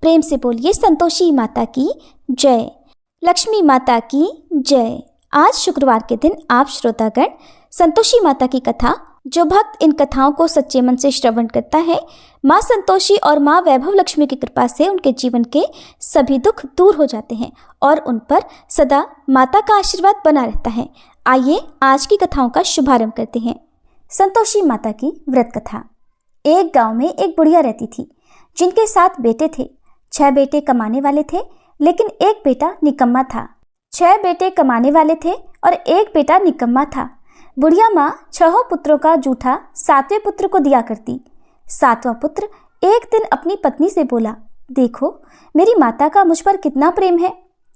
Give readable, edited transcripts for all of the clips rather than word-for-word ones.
प्रेम से बोलिए संतोषी माता की जय, लक्ष्मी माता की जय। आज शुक्रवार के दिन आप श्रोतागण संतोषी माता की कथा, जो भक्त इन कथाओं को सच्चे मन से श्रवण करता है, माँ संतोषी और माँ वैभव लक्ष्मी की कृपा से उनके जीवन के सभी दुख दूर हो जाते हैं और उन पर सदा माता का आशीर्वाद बना रहता है। आइए आज की कथाओं का शुभारंभ करते हैं। संतोषी माता की व्रत कथा। एक गांव में एक बुढ़िया रहती थी, जिनके 7 बेटे थे। 6 बेटे कमाने वाले थे, लेकिन एक बेटा निकम्मा था। 6 बेटे कमाने वाले थे और एक बेटा निकम्मा था। बुढ़िया माँ 6 पुत्रों का जूठा 7वें पुत्र को दिया करती। 7वां पुत्र एक दिन अपनी पत्नी से बोला, देखो मेरी माता का मुझ पर कितना प्रेम है।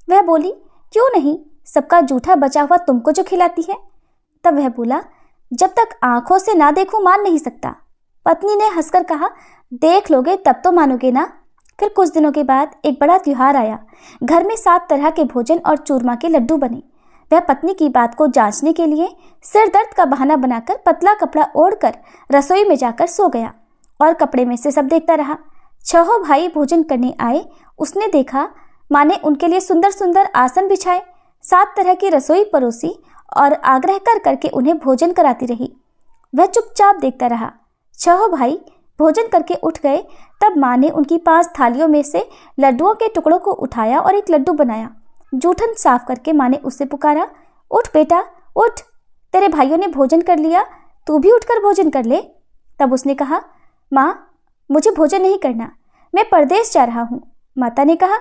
वह बोली, क्यों नहीं, सबका जूठा बचा हुआ तुमको जो खिलाती है। तब वह बोला, जब तक आंखों से ना देखूं मान नहीं सकता। पत्नी ने हंसकर कहा, देख लोगे तब तो मानोगे ना। फिर कुछ दिनों के बाद एक बड़ा त्योहार आया। घर में 7 तरह के भोजन और चूरमा के लड्डू बने। वह पत्नी की बात को जांचने के लिए सिर दर्द का बहाना बनाकर पतला कपड़ा ओढ़कर रसोई में जाकर सो गया और कपड़े में से सब देखता रहा। 6 भाई भोजन करने आए। उसने देखा माँ ने उनके लिए सुंदर सुंदर आसन बिछाए, 7 तरह की रसोई परोसी और आग्रह कर करके उन्हें भोजन कराती रही। वह चुपचाप देखता रहा। 6 भाई भोजन करके उठ गए। तब माँ ने उनकी 5 थालियों में से लड्डुओं के टुकड़ों को उठाया और एक लड्डू बनाया। जूठन साफ करके माँ ने उससे पुकारा, उठ बेटा उठ, तेरे भाइयों ने भोजन कर लिया, तू भी उठकर भोजन कर ले। तब उसने कहा, माँ मुझे भोजन नहीं करना, मैं परदेश जा रहा हूँ। माता ने कहा,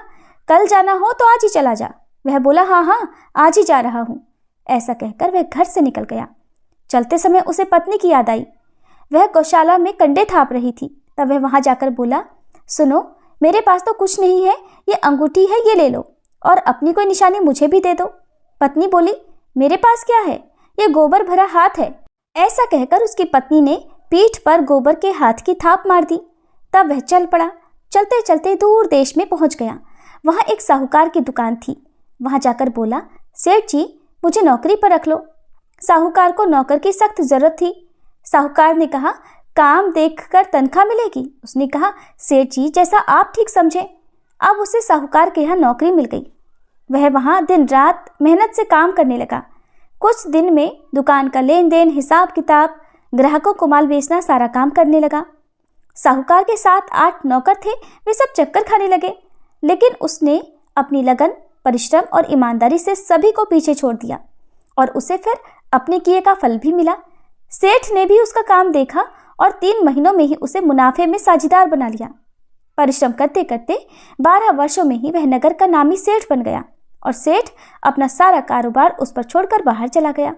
कल जाना हो तो आज ही चला जा। वह बोला, हाँ हाँ आज ही जा रहा हूँ। ऐसा कहकर वह घर से निकल गया। चलते समय उसे पत्नी की याद आई। वह गौशाला में कंडे थाप रही थी। तब वह वहां जाकर बोला, सुनो मेरे पास तो कुछ नहीं है, ये अंगूठी है, ये ले लो और अपनी कोई निशानी मुझे भी दे दो। पत्नी बोली, मेरे पास क्या है, ये गोबर भरा हाथ है। ऐसा कहकर उसकी पत्नी ने पीठ पर गोबर के हाथ की थाप मार दी। तब वह चल पड़ा। चलते चलते दूर देश में पहुंच गया। वहां एक साहूकार की दुकान थी। वहां जाकर बोला, सेठ जी मुझे नौकरी पर रख लो। साहूकार को नौकर की सख्त जरूरत थी। साहूकार ने कहा, काम देखकर तनख्वाह मिलेगी। उसने कहा, सेठ जी जैसा आप ठीक समझें। अब उसे साहूकार के यहाँ नौकरी मिल गई। वह वहाँ दिन रात मेहनत से काम करने लगा। कुछ दिन में दुकान का लेन देन, हिसाब किताब, ग्राहकों को माल बेचना, सारा काम करने लगा। साहूकार के 7-8 नौकर थे, वे सब चक्कर खाने लगे, लेकिन उसने अपनी लगन, परिश्रम और ईमानदारी से सभी को पीछे छोड़ दिया और उसे फिर अपने किए का फल भी मिला। सेठ ने भी उसका काम देखा और 3 महीनों में ही उसे मुनाफे में साझेदार बना लिया। परिश्रम करते करते 12 वर्षों में ही वह नगर का नामी सेठ बन गया और सेठ अपना सारा कारोबार उस पर छोड़कर बाहर चला गया।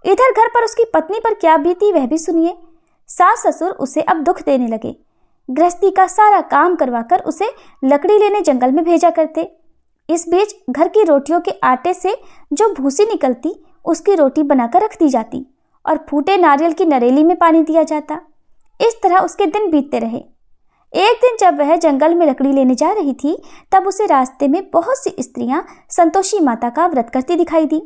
इधर घर पर उसकी पत्नी पर क्या बीती वह भी सुनिए। सास ससुर उसे अब दुख देने लगे। गृहस्थी का सारा काम करवाकर उसे लकड़ी लेने जंगल में भेजा करते। इस बीच घर की रोटियों के आटे से जो भूसी निकलती, उसकी रोटी बनाकर रख दी जाती और फूटे नारियल की नरेली में पानी दिया जाता। इस तरह उसके दिन बीतते रहे। एक दिन जब वह जंगल में लकड़ी लेने जा रही थी, तब उसे रास्ते में बहुत सी स्त्रियां संतोषी माता का व्रत करती दिखाई दी।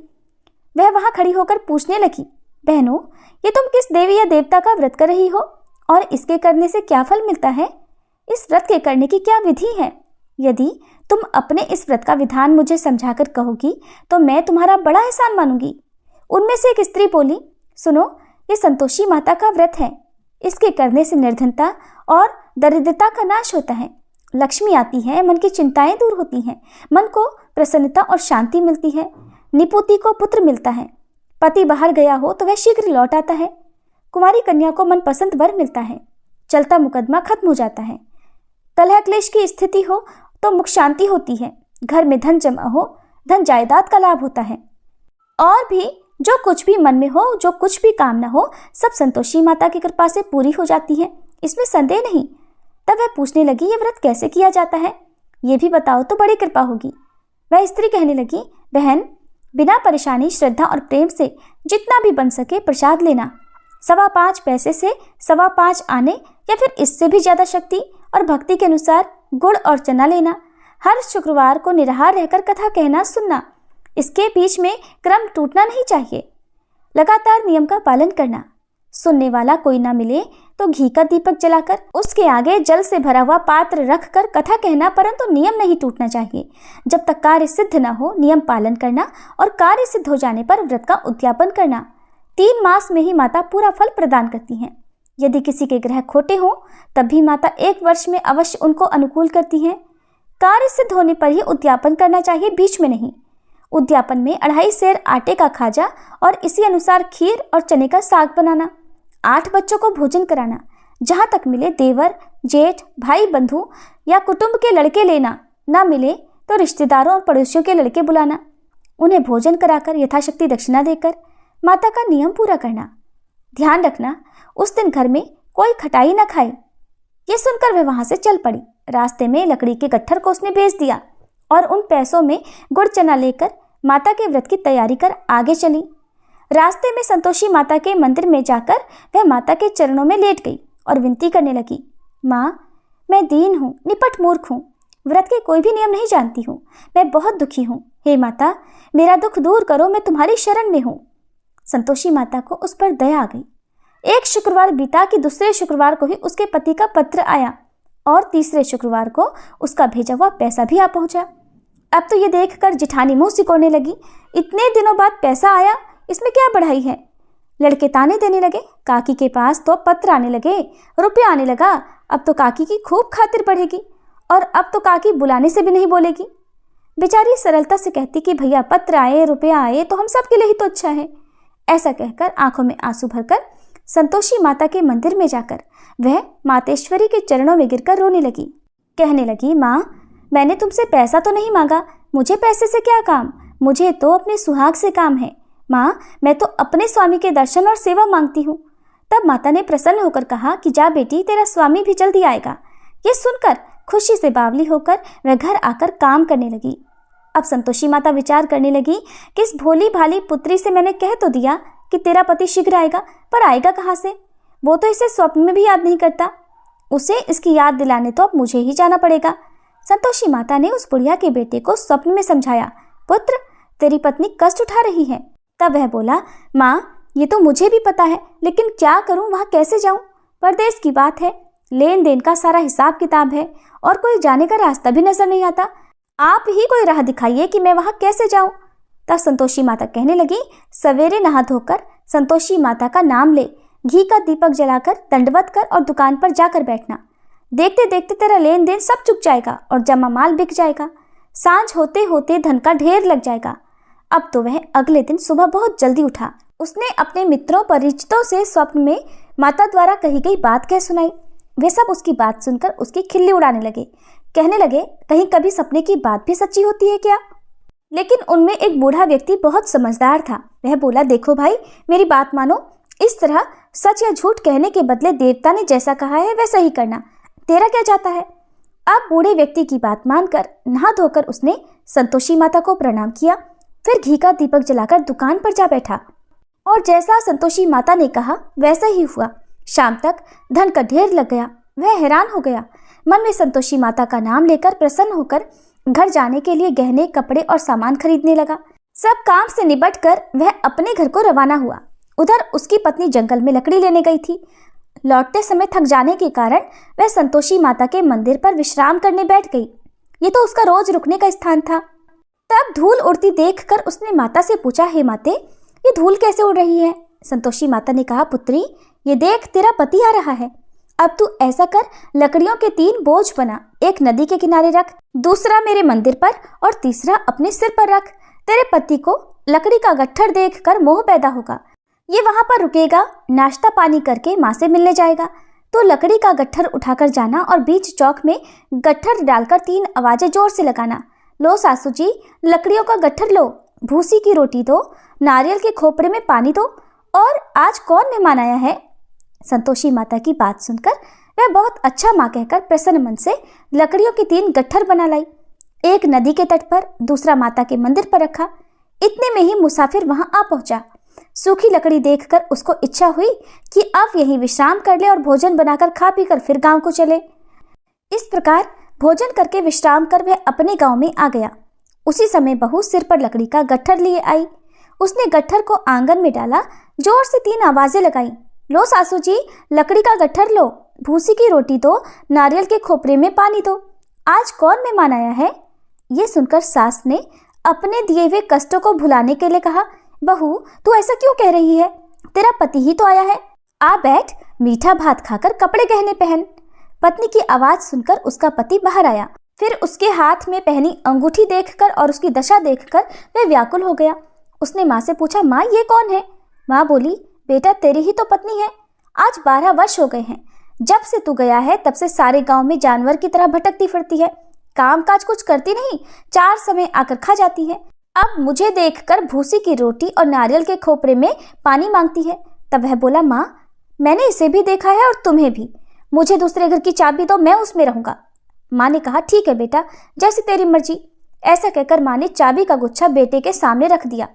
वह वहां खड़ी होकर पूछने लगी, बहनों ये तुम किस देवी या देवता का व्रत कर रही हो और इसके करने से क्या फल मिलता है? इस व्रत के करने की क्या विधि है? यदि तुम अपने इस व्रत का विधान मुझे समझाकर कहोगी तो मैं तुम्हारा बड़ा एहसान मानूंगी। उनमें से एक स्त्री बोली, सुनो ये संतोषी माता का व्रत है। इसके करने से निर्धनता और दरिद्रता का नाश होता है, लक्ष्मी आती है, मन की चिंताएं दूर होती हैं, मन को प्रसन्नता और शांति मिलती है, निपुति को पुत्र मिलता है, पति बाहर गया हो तो वह शीघ्र लौट आता है, कुमारी कन्या को मनपसंद वर मिलता है, चलता मुकदमा खत्म हो जाता है, कलह क्लेश की स्थिति हो तो मुख शांति होती है, घर में धन जमा हो, धन जायदाद का लाभ होता है, और भी जो कुछ भी मन में हो, जो कुछ भी कामना हो, सब संतोषी माता की कृपा से पूरी हो जाती है, इसमें संदेह नहीं। तब वह पूछने लगी, ये व्रत कैसे किया जाता है, ये भी बताओ तो बड़ी कृपा होगी। वह स्त्री कहने लगी, बहन बिना परेशानी, श्रद्धा और प्रेम से जितना भी बन सके प्रसाद लेना। 5.25 पैसे से 5.25 आने या फिर इससे भी ज्यादा शक्ति और भक्ति के अनुसार गुड़ और चना लेना। हर शुक्रवार को निराहार रहकर कथा कहना सुनना। इसके बीच में क्रम टूटना नहीं चाहिए। लगातार नियम का पालन करना। सुनने वाला कोई ना मिले तो घी का दीपक जलाकर उसके आगे जल से भरा हुआ पात्र रखकर कथा कहना, परंतु नियम नहीं टूटना चाहिए। जब तक कार्य सिद्ध न हो नियम पालन करना और कार्य सिद्ध हो जाने पर व्रत का उद्यापन करना। 3 मास में ही माता पूरा फल प्रदान करती हैं। यदि किसी के ग्रह खोटे हों तब भी माता 1 वर्ष में अवश्य उनको अनुकूल करती हैं। कार्य सिद्ध होने पर ही उद्यापन करना चाहिए, बीच में नहीं। उद्यापन में 2.5 सेर आटे का खाजा और इसी अनुसार खीर और चने का साग बनाना, 8 बच्चों को भोजन कराना, जहाँ तक मिले देवर, जेठ, भाई बंधु या कुटुंब के लड़के लेना, ना मिले तो रिश्तेदारों और पड़ोसियों के लड़के बुलाना, उन्हें भोजन कराकर यथाशक्ति दक्षिणा देकर माता का नियम पूरा करना। ध्यान रखना उस दिन घर में कोई खटाई न खाए। ये सुनकर वह वहां से चल पड़ी। रास्ते में लकड़ी के गट्ठर को उसने बेच दिया और उन पैसों में गुड़ चना लेकर माता के व्रत की तैयारी कर आगे चली। रास्ते में संतोषी माता के मंदिर में जाकर वह माता के चरणों में लेट गई और विनती करने लगी, माँ, मैं दीन हूँ, निपट मूर्ख हूँ, व्रत के कोई भी नियम नहीं जानती हूँ, मैं बहुत दुखी हूँ। हे माता, मेरा दुख दूर करो, मैं तुम्हारी शरण में हूँ। संतोषी माता को उस पर दया आ गई। एक शुक्रवार बीता कि दूसरे शुक्रवार को ही उसके पति का पत्र आया और तीसरे शुक्रवार को उसका भेजा हुआ पैसा भी आ पहुंचा। अब तो ये देखकर जिठानी मुंह सिकोड़ने लगी, इतने दिनों बाद पैसा आया, इसमें क्या बढ़ाई है। लड़के ताने देने लगे, काकी के पास तो पत्र आने लगे, रुपया आने लगा, अब तो काकी की खूब खातिर बढ़ेगी और अब तो काकी बुलाने से भी नहीं बोलेगी। बेचारी सरलता से कहती कि भैया पत्र आए, रुपया आए तो हम सबके लिए ही तो अच्छा है। ऐसा कहकर आंखों में आंसू भरकर संतोषी माता के मंदिर में जाकर वह मातेश्वरी के चरणों में गिरकर रोने लगी। कहने लगी, माँ, मैंने तुमसे पैसा तो नहीं मांगा, मुझे पैसे से क्या काम, मुझे तो अपने सुहाग से काम है। माँ, मैं तो अपने स्वामी के दर्शन और सेवा मांगती हूँ। तब माता ने प्रसन्न होकर कहा कि जा बेटी, तेरा स्वामी भी जल्दी आएगा। ये सुनकर खुशी से बावली होकर वह घर आकर काम करने लगी। अब संतोषी माता विचार करने लगी कि इस भोली भाली पुत्री से मैंने कह तो दिया कि तेरा पति शीघ्र आएगा, पर आएगा कहाँ से? वो तो इसे स्वप्न में भी याद नहीं करता। उसे इसकी याद दिलाने तो अब मुझे ही जाना पड़ेगा। संतोषी माता ने उस बुढ़िया के बेटे को स्वप्न में समझाया, पुत्र, तेरी पत्नी कष्ट उठा रही है। तब वह बोला, माँ, ये तो मुझे भी पता है, लेकिन क्या करूँ, वहाँ कैसे जाऊँ? परदेश की बात है, लेन देन का सारा हिसाब किताब है और कोई जाने का रास्ता भी नजर नहीं आता। आप ही कोई राह दिखाइए कि मैं वहाँ कैसे जाऊँ। तब संतोषी माता कहने लगी, सवेरे नहा धोकर संतोषी माता का नाम ले, घी का दीपक जलाकर दंडवत कर और दुकान पर जाकर बैठना। देखते देखते तेरा लेन देन सब चुक जाएगा और जमा माल बिक जाएगा। सांझ होते होते धन का ढेर लग जाएगा। अब तो वह अगले दिन सुबह बहुत जल्दी उठा। उसने अपने मित्रों परिचितों से स्वप्न में माता द्वारा कही गई बात कह सुनाई। वे सब उसकी बात सुनकर उसकी खिल्ली उड़ाने लगे। कहने लगे, कहीं कभी सपने की बात भी सच्ची होती है क्या? लेकिन उनमें एक बूढ़ा व्यक्ति बहुत समझदार था। वह बोला, देखो भाई, मेरी बात मानो, इस तरह सच या झूठ कहने के बदले देवता ने जैसा कहा है वैसा ही करना, तेरा क्या जाता है। अब बूढ़े व्यक्ति की बात मानकर नहा धोकर उसने संतोषी माता को प्रणाम किया, फिर घी का दीपक जलाकर दुकान पर जा बैठा और जैसा संतोषी माता ने कहा वैसा ही हुआ। शाम तक धन का ढेर लग गया। वह हैरान हो गया। मन में संतोषी माता का नाम लेकर प्रसन्न होकर घर जाने के लिए गहने, कपड़े और सामान खरीदने लगा। सब काम से निपट कर वह अपने घर को रवाना हुआ। उधर उसकी पत्नी जंगल में लकड़ी लेने गई थी। लौटते समय थक जाने के कारण वह संतोषी माता के मंदिर पर विश्राम करने बैठ गई। ये तो उसका रोज रुकने का स्थान था। तब धूल उड़ती देखकर उसने माता से पूछा, हे माते, ये धूल कैसे उड़ रही है? संतोषी माता ने कहा, पुत्री, ये देख, तेरा पति आ रहा है। अब तू ऐसा कर, लकड़ियों के 3 बोझ बना, एक नदी के किनारे रख, दूसरा मेरे मंदिर पर और तीसरा अपने सिर पर रख। तेरे पति को लकड़ी का गट्ठर देखकर मोह पैदा होगा। ये वहां पर रुकेगा, नाश्ता पानी करके माँ से मिलने जाएगा। तो लकड़ी का गट्ठर उठाकर जाना और बीच चौक में गट्ठर डालकर 3 आवाजें जोर से लगाना, लो सासू जी, लकड़ियों का गट्ठर लो, भूसी की रोटी दो, नारियल के खोपरे में पानी दो, और आज कौन मेहमान आया है? संतोषी माता की बात सुनकर वह बहुत अच्छा माँ कहकर प्रसन्न मन से लकड़ियों के 3 गट्ठर बना लाई। एक नदी के तट पर, दूसरा माता के मंदिर पर रखा। इतने में ही मुसाफिर वहां आ पहुंचा। सूखी लकड़ी देखकर उसको इच्छा हुई कि अब यहीं विश्राम कर ले और भोजन बनाकर खा पीकर फिर गांव को चले। इस प्रकार भोजन करके विश्राम कर वह अपने गांव में आ गया। उसी समय बहू सिर पर लकड़ी का गट्ठर लिए आई। उसने गट्ठर को आंगन में डाला, जोर से 3 आवाजें लगाई। लो सासू जी, लकड़ी का गट्ठर लो, भूसी की रोटी दो, नारियल के खोपरे में पानी दो, आज कौन मेहमान आया है? ये सुनकर सास ने अपने दिए हुए कष्टों को भुलाने के लिए कहा, बहू तू ऐसा क्यों कह रही है? तेरा पति ही तो आया है। आ बैठ, मीठा भात खाकर कपड़े गहने पहन। पत्नी की आवाज सुनकर उसका पति बाहर आया। फिर उसके हाथ में पहनी अंगूठी देखकर और उसकी दशा देखकर वह व्याकुल हो गया। उसने माँ से पूछा, माँ ये कौन है? माँ बोली, बेटा तेरी ही तो पत्नी है। आज 12 वर्ष हो गए हैं, जब से तू गया है तब से सारे गांव में जानवर की तरह भटकती फिरती है, काम काज कुछ करती नहीं, 4 समय आकर खा जाती है। अब मुझे देखकर भूसी की रोटी और नारियल के खोपरे में पानी मांगती है। तब वह बोला, माँ मैंने इसे भी देखा है और तुम्हें भी, मुझे दूसरे घर की चाबी दो, मैं उसमें रहूंगा। माँ ने कहा, ठीक है बेटा, जैसी तेरी मर्जी। ऐसा कहकर माँ ने चाबी का गुच्छा बेटे के सामने रख दिया।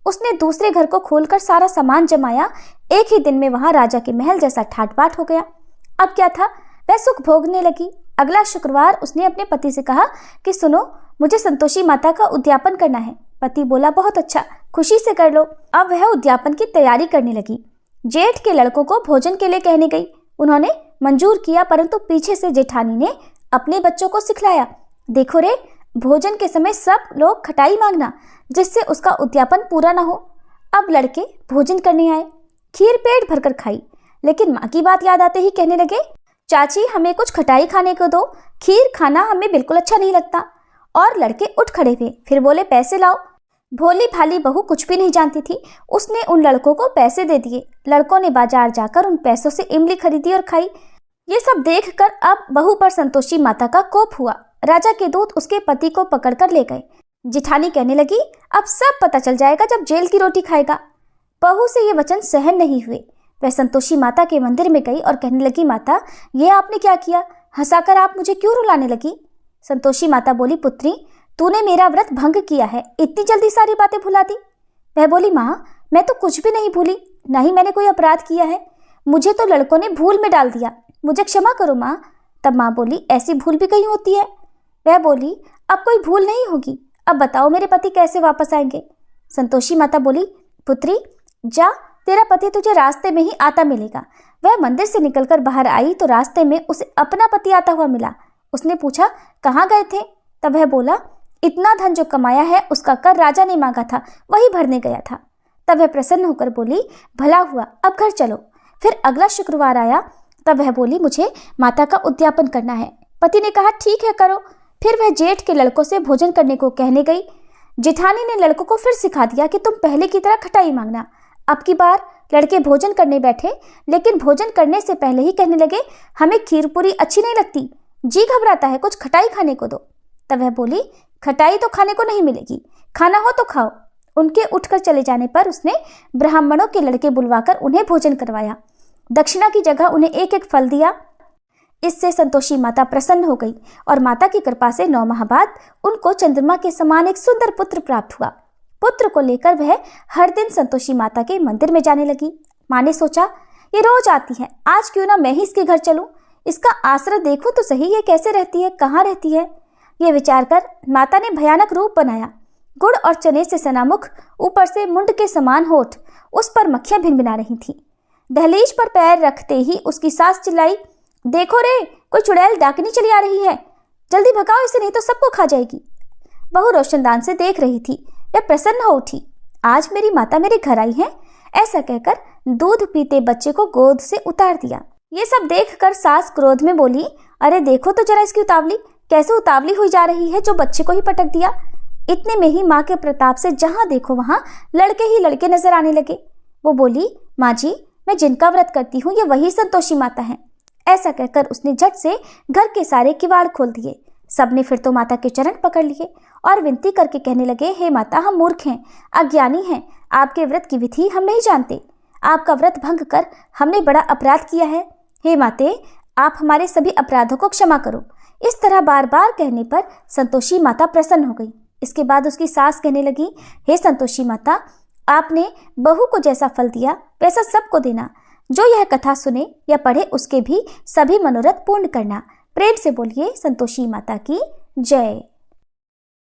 उसने दूसरे घर को खोलकर सारा सामान जमाया। एक ही दिन में वहां राजा के महल जैसा ठाट बाट हो गया। अब क्या था, वह सुख भोगने लगी। अगला शुक्रवार उसने अपने पति से कहा कि सुनो, मुझे संतोषी माता का उद्यापन करना है। पति बोला, बहुत अच्छा, खुशी से कर लो। अब वह उद्यापन की तैयारी करने लगी। जेठ के लड़कों को भोजन के लिए कहने गई। उन्होंने मंजूर किया, परंतु पीछे से जेठानी ने अपने बच्चों को सिखलाया, देखो रे, भोजन के समय सब लोग खटाई मांगना, जिससे उसका उद्यापन पूरा ना हो। अब लड़के भोजन करने आए। खीर पेट भरकर खाई, लेकिन माँ की बात याद आते ही कहने लगे, चाची हमें कुछ खटाई खाने को दो, खीर खाना हमें बिल्कुल अच्छा नहीं लगता। और लड़के उठ खड़े हुए, फिर बोले, पैसे लाओ। भोली भाली बहू कुछ भी नहीं जानती थी, उसने उन लड़कों को पैसे दे दिए। लड़कों ने बाजार जाकर उन पैसों से इमली खरीदी और खाई। ये सब देखकर अब बहू पर संतोषी माता का कोप हुआ। राजा के दूत उसके पति को पकड़कर ले गए। जिठानी कहने लगी, अब सब पता चल जाएगा जब जेल की रोटी खाएगा। बहू से ये वचन सहन नहीं हुए। वह संतोषी माता के मंदिर में गई और कहने लगी, माता ये आपने क्या किया? हंसाकर आप मुझे क्यों रुलाने लगी? संतोषी माता बोली, पुत्री तूने मेरा व्रत भंग किया है, इतनी जल्दी सारी बातें भुला दी। वह बोली, माँ मैं तो कुछ भी नहीं भूली, न ही मैंने कोई अपराध किया है, मुझे तो लड़कों ने भूल में डाल दिया, मुझे क्षमा करो माँ। तब माँ बोली, ऐसी भूल भी कहीं होती है? वह बोली, अब कोई भूल नहीं होगी, अब बताओ मेरे पति कैसे वापस आएंगे? संतोषी माता बोली, पुत्री जा, तेरा पति तुझे रास्ते में ही आता मिलेगा। वह मंदिर से निकलकर बाहर आई तो रास्ते में उसे अपना पति आता हुआ मिला। उसने पूछा, कहाँ गए थे? तब वह बोला, इतना धन जो कमाया है उसका कर राजा ने मांगा था, वही भरने गया था। तब वह प्रसन्न होकर बोली, भला हुआ, अब घर चलो। फिर अगला शुक्रवार आया, तब वह बोली, मुझे माता का उद्यापन करना है। पति ने कहा, ठीक है करो। फिर वह जेठ के लड़कों से भोजन करने को कहने गई। जेठानी ने लड़कों को फिर सिखा दिया कि तुम पहले की तरह खटाई मांगना। अब की बार लड़के भोजन करने बैठे, लेकिन भोजन करने से पहले ही कहने लगे, हमें खीर पूरी अच्छी नहीं लगती, जी घबराता है, कुछ खटाई खाने को दो। तब वह बोली, खटाई तो खाने को नहीं मिलेगी, खाना हो तो खाओ। उनके उठकर चले जाने पर उसने ब्राह्मणों के लड़के बुलवाकर उन्हें भोजन करवाया। दक्षिणा की जगह उन्हें एक एक फल दिया। इससे संतोषी माता प्रसन्न हो गई और माता की कृपा से 9 माह बाद उनको चंद्रमा के समान एक सुंदर पुत्र प्राप्त हुआ। पुत्र को लेकर वह हर दिन संतोषी माता के मंदिर में जाने लगी। माँ ने सोचा, ये रोज आती है, आज क्यों ना मैं ही इसके घर चलूं, इसका आश्रय देखूं तो सही, ये कैसे रहती है, कहाँ रहती है। ये विचार कर माता ने भयानक रूप बनाया। गुड़ और चने से सना मुख, ऊपर से मुंड के समान होठ, उस पर मक्खियां भिनभिना रही थीं। दहलीज पर पैर रखते ही उसकी सास चिल्लाई, देखो रे, कोई चुड़ैल डाकनी चली आ रही है, जल्दी भगाओ इसे, नहीं तो सबको खा जाएगी। बहू रोशनदान से देख रही थी। वह प्रसन्न हो उठी, आज मेरी माता मेरे घर आई है। ऐसा कहकर दूध पीते बच्चे को गोद से उतार दिया। ये सब देखकर सास क्रोध में बोली, अरे देखो तो जरा इसकी उतावली, कैसे उतावली हुई जा रही है, जो बच्चे को ही पटक दिया। इतने में ही माँ के प्रताप से जहाँ देखो वहाँ लड़के ही लड़के नजर आने लगे। वो बोली, माँ जी, मैं जिनका व्रत करती हूँ ये वही संतोषी माता है। ऐसा कहकर उसने झट से घर के सारे किवाड़ खोल दिए। सबने फिर तो माता के चरण पकड़ लिए और विनती करके कहने लगे, हे माता, हम मूर्ख हैं, अज्ञानी हैं, आपके व्रत की विधि हम नहीं जानते, आपका व्रत भंग कर हमने बड़ा अपराध किया है। हे माते, आप हमारे सभी अपराधों को क्षमा करो। इस तरह बार बार कहने पर संतोषी माता प्रसन्न हो गई। इसके बाद उसकी सास कहने लगी, हे संतोषी माता, आपने बहू को जैसा फल दिया वैसा सबको देना। जो यह कथा सुने या पढ़े उसके भी सभी मनोरथ पूर्ण करना। प्रेम से बोलिए संतोषी माता की जय।